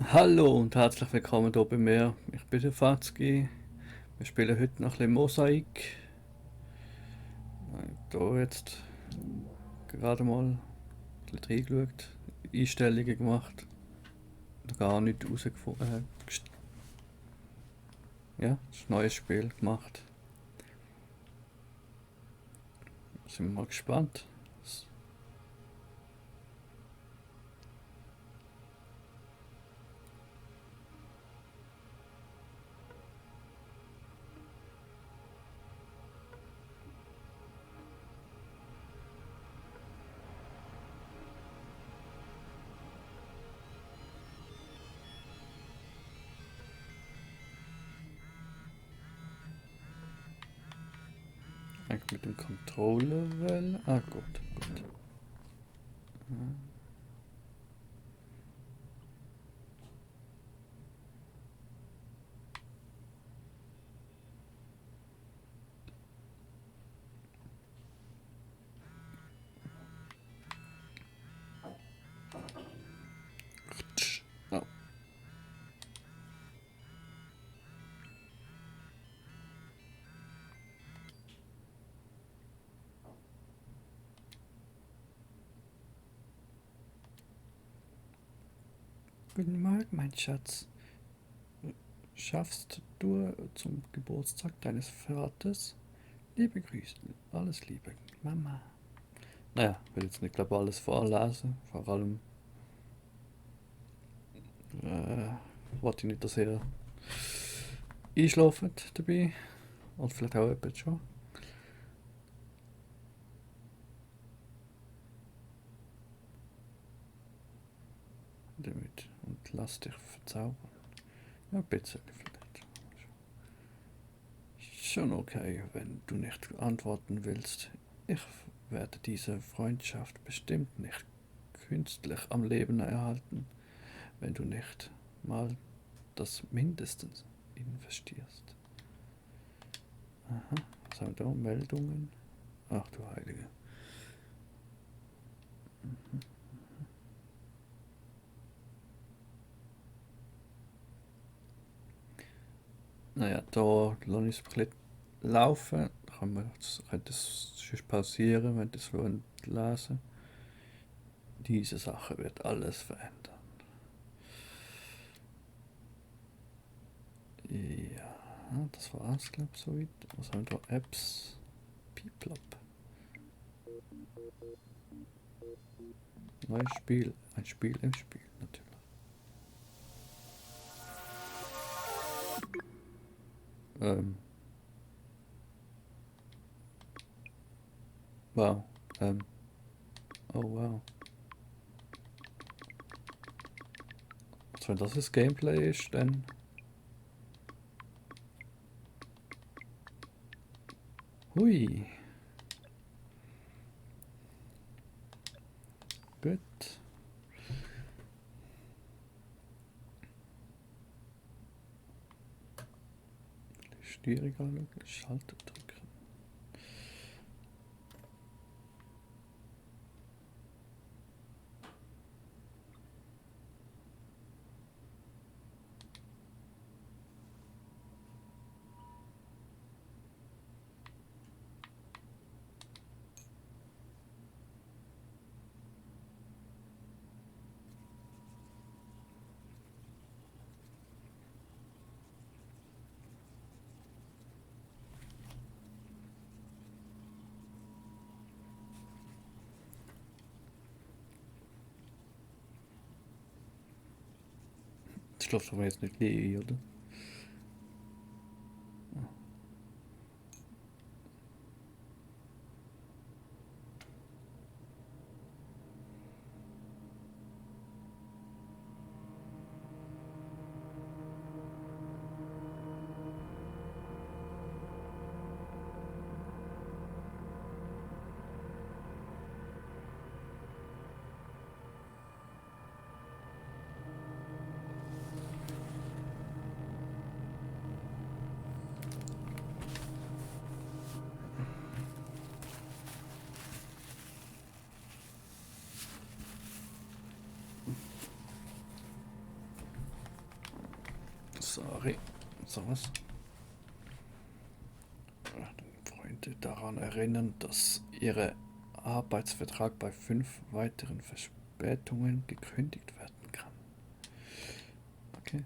Hallo und herzlich willkommen hier bei mir. Ich bin der Fatzki. Wir spielen heute noch ein bisschen Mosaik. Hier jetzt gerade mal ein bisschen reingeschaut, Einstellungen gemacht, noch gar nicht rausgefunden. Ja, das ist ein neues Spiel gemacht. Sind wir mal gespannt. Eigentlich mit dem Controller, weil... Ah, gut, gut. Oh. Guten Morgen, mein Schatz. Schaffst du zum Geburtstag deines Vaters? Liebe Grüße, alles Liebe, Mama. Naja, ich will jetzt nicht, glaube alles vorlesen. Vor allem wollte ich nicht, dass ihr einschlaft dabei. Und vielleicht auch jemand schon. Damit. Und lass dich verzaubern. Ja, ein bisschen vielleicht. Schon okay, wenn du nicht antworten willst. Ich werde diese Freundschaft bestimmt nicht künstlich am Leben erhalten, wenn du nicht mal das Mindestens investierst. Aha, was haben wir da? Meldungen? Ach du Heilige. Naja, da lasse ich es ein bisschen laufen. Könnt es sonst pausieren, wenn ihr es lesen wollt. Diese Sache wird alles verändern. Ja, das war's, glaube ich, soweit. Was haben wir da? Apps. Piplop. Neues Spiel. Ein Spiel im Spiel, natürlich. Ähm, wow. Ähm, oh wow. Also wenn das das Gameplay ist, dann... Hui. Gut. Steuerung anschauen. Schalter drücken. Das schläft aber jetzt nicht ein, oder? Sorry. Sowas. Freunde daran erinnern, dass Ihre Arbeitsvertrag bei 5 weiteren Verspätungen gekündigt werden kann. Okay.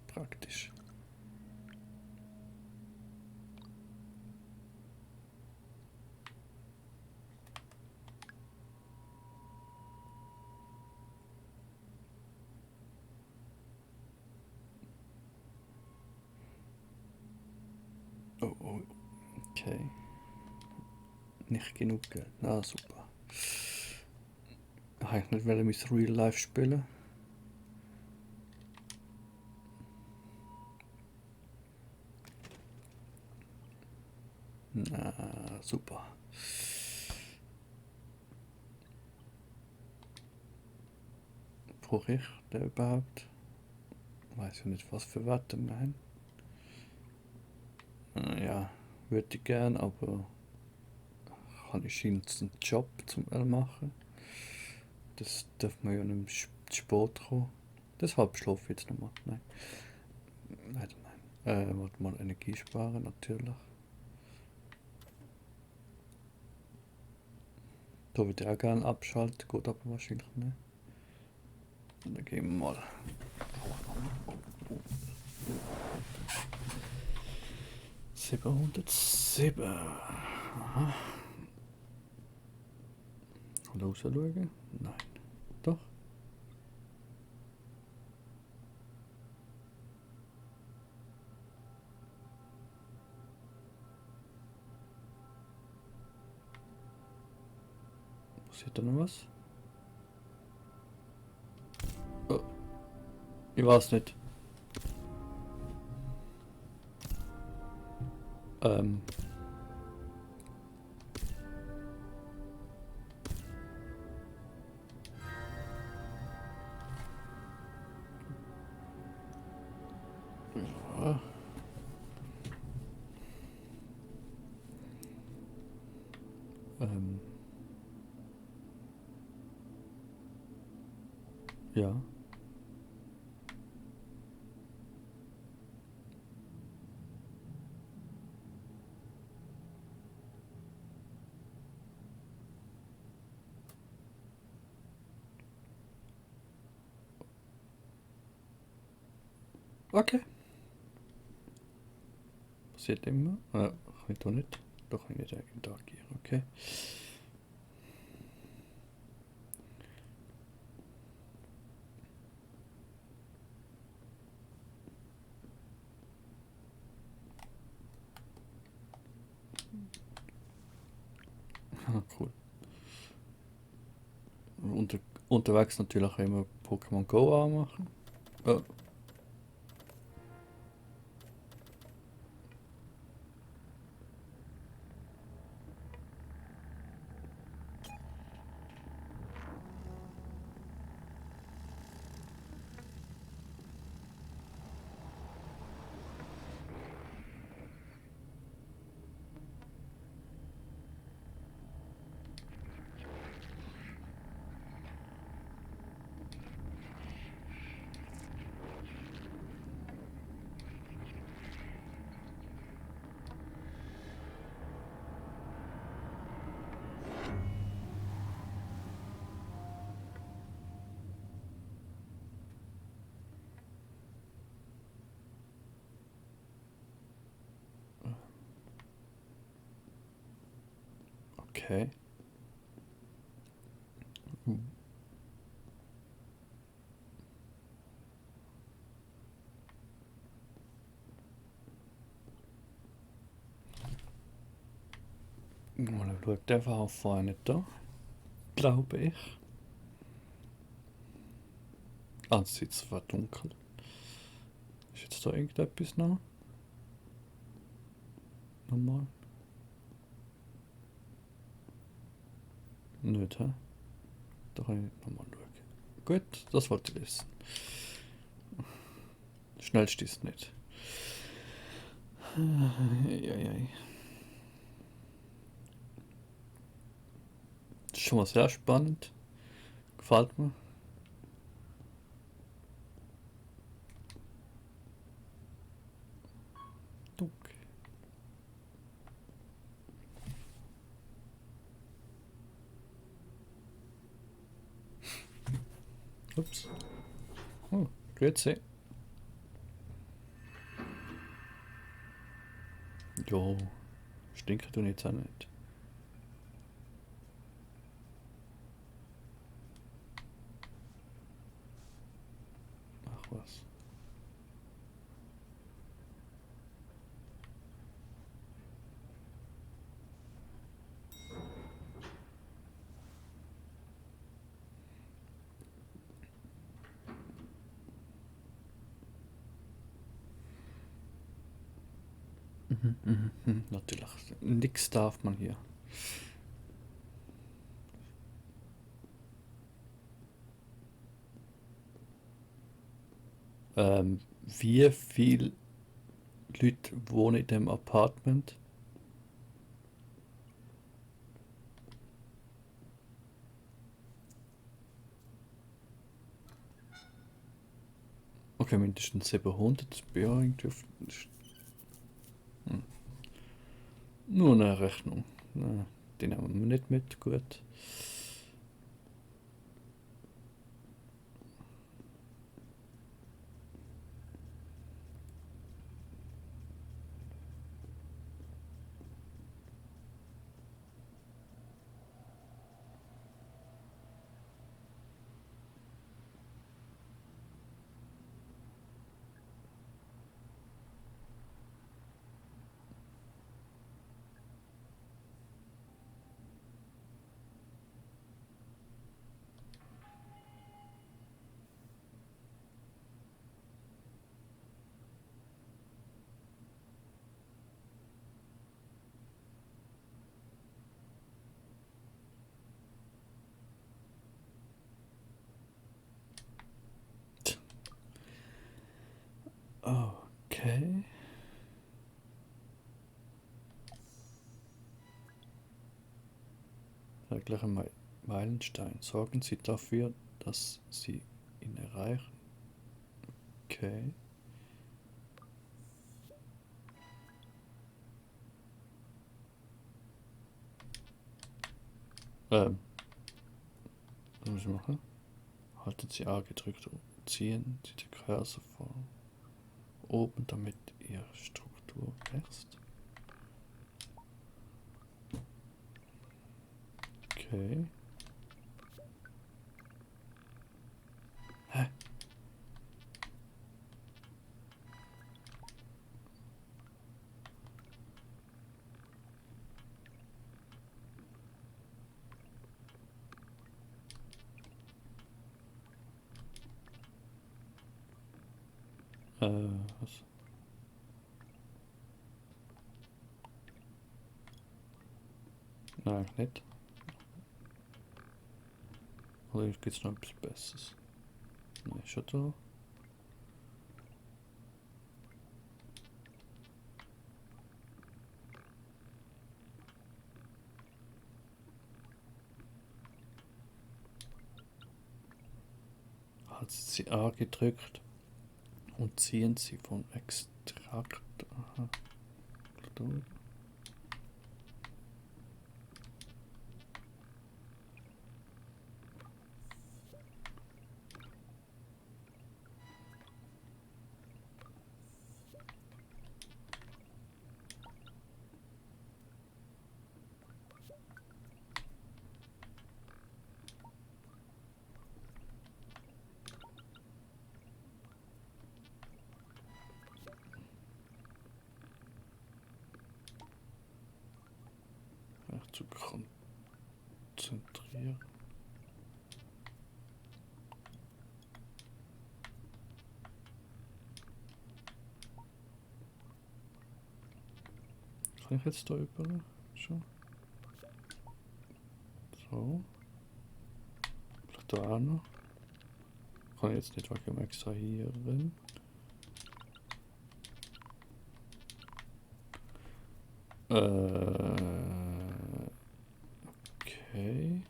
Praktisch. Oh, okay. Nicht genug Geld. Na super. Habe ich nicht mein Real Life spielen? Na super. Brauche ich den überhaupt? Weiß ja nicht, was für Werte meinen. Ja, würde ich gern, aber kann ich einen Job zum machen? Das darf man ja nicht zu spät kommen. Deshalb schlafe ich jetzt nochmal. Nein. Leider nein. Warte mal, Energie sparen natürlich. Da würde ich auch gerne abschalten, geht aber wahrscheinlich nicht. Dann gehen wir mal. 707. Aha. Rausschauen? Nein. Doch. Passiert da noch was? Oh, ich weiß nicht. Ähm. Ja. Ähm. Ja. Okay. Passiert immer. Kann ich doch nicht. Doch, kann ich nicht interagieren. Okay. Cool. Unterwegs natürlich auch immer Pokémon Go anmachen. Oh. Okay. Mal schauen, der war vorher nicht da, glaube ich. Ah, es war dunkel. Ist jetzt da irgendetwas noch? Nochmal? Nicht, hä? Da kann ich nicht nochmal schauen. Gut, das wollte ich wissen. Schnellst ist nicht. Eieiei. Das ist schon mal sehr spannend. Gefällt mir. Dunkel. Ups. Oh, grüezi. Jo, stinken tun jetzt auch nicht. Ach was. Natürlich. Nix darf man hier. Wie viele Leute wohnen in dem Apartment? Okay, mindestens 700. Das bin ja irgendwie auf. Nur eine Rechnung. Na, die nehmen wir nicht mit. Gut. Okay. Der gleiche Meilenstein. Sorgen Sie dafür, dass Sie ihn erreichen. Okay. Was muss ich machen? Halten Sie A gedrückt und ziehen Sie die Cursor vor oben, damit Ihre Struktur wächst. Okay. Hä? Was? Nein, nicht. Oder gibt es noch etwas Besseres? Nein, schon da. Halten Sie A gedrückt und ziehen Sie vom Extrakt. Aha. zu konzentrieren. Kann ich jetzt da über schon? So. Vielleicht da auch noch. Kann ich jetzt nicht wegen dem Extrahieren. Okay.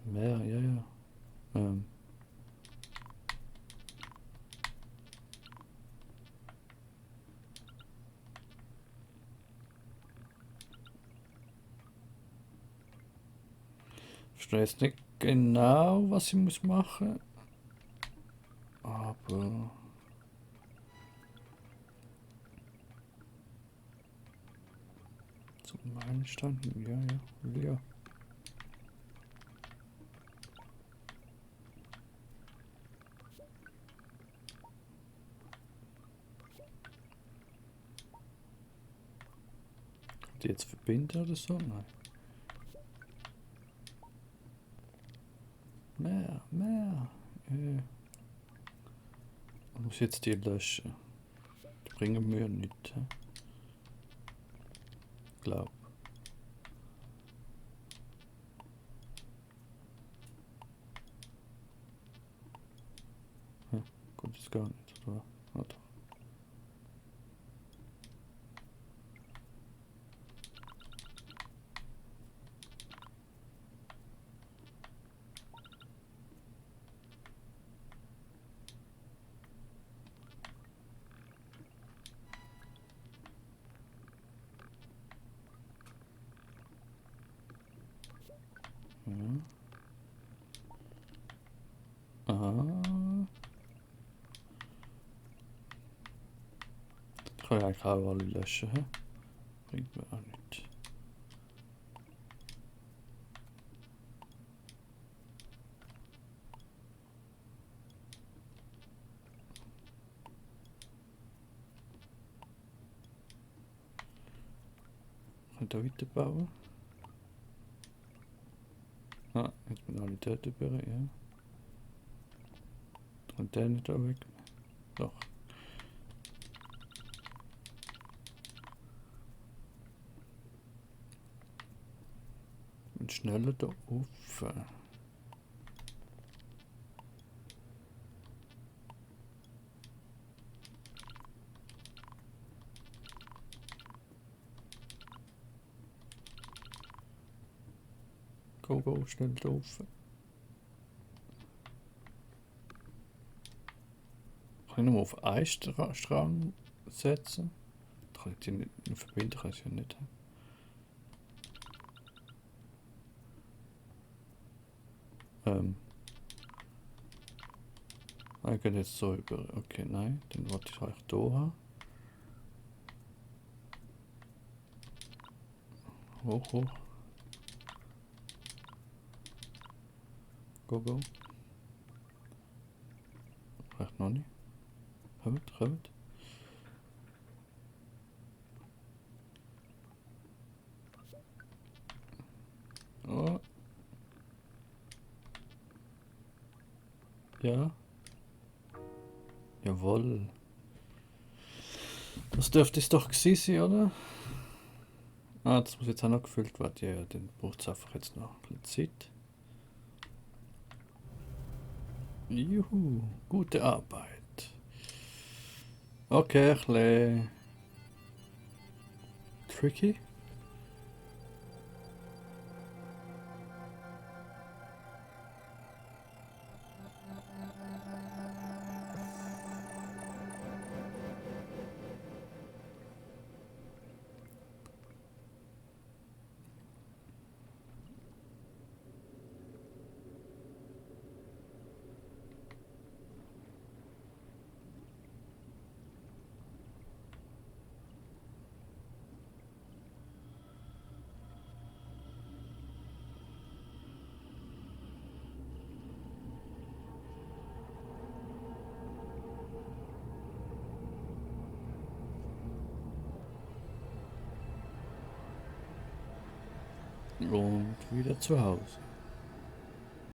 Mehr, ja, ja. Ich verstehe jetzt nicht genau, was ich muss machen. Aber... Zum Meilenstein, ja, ja, will ja. Die jetzt verbinden oder so? Nein. Mehr. Ich muss jetzt die löschen. Die bringen mir nichts. Glaub. Gut, ist gar nicht, oder? Warte. Ja. Aha. Ich kann ja eigentlich auch alle löschen. He? Bringt mir auch nicht. Kann ich da weiterbauen? Ah, jetzt bin ich alle dort über, ja. Und der nicht da weg? Doch. Und schneller da auf. Go, schnell drauf. Kann ich nur auf einen Strang setzen? Kann ich die nicht verbinden, kann ich ja nicht. Ich kann jetzt so über. Okay, nein, den wollte ich euch da haben. Hoch. Go. Reicht noch nicht. Kommt. Oh. Ja. Jawohl. Das dürfte es doch gewesen sein, oder? Ah, das muss jetzt auch noch gefüllt werden. Ja, dann braucht es einfach jetzt noch ein bisschen Zeit. Juhu, gute Arbeit. Okay, ein bisschen tricky. und wieder zu Hause.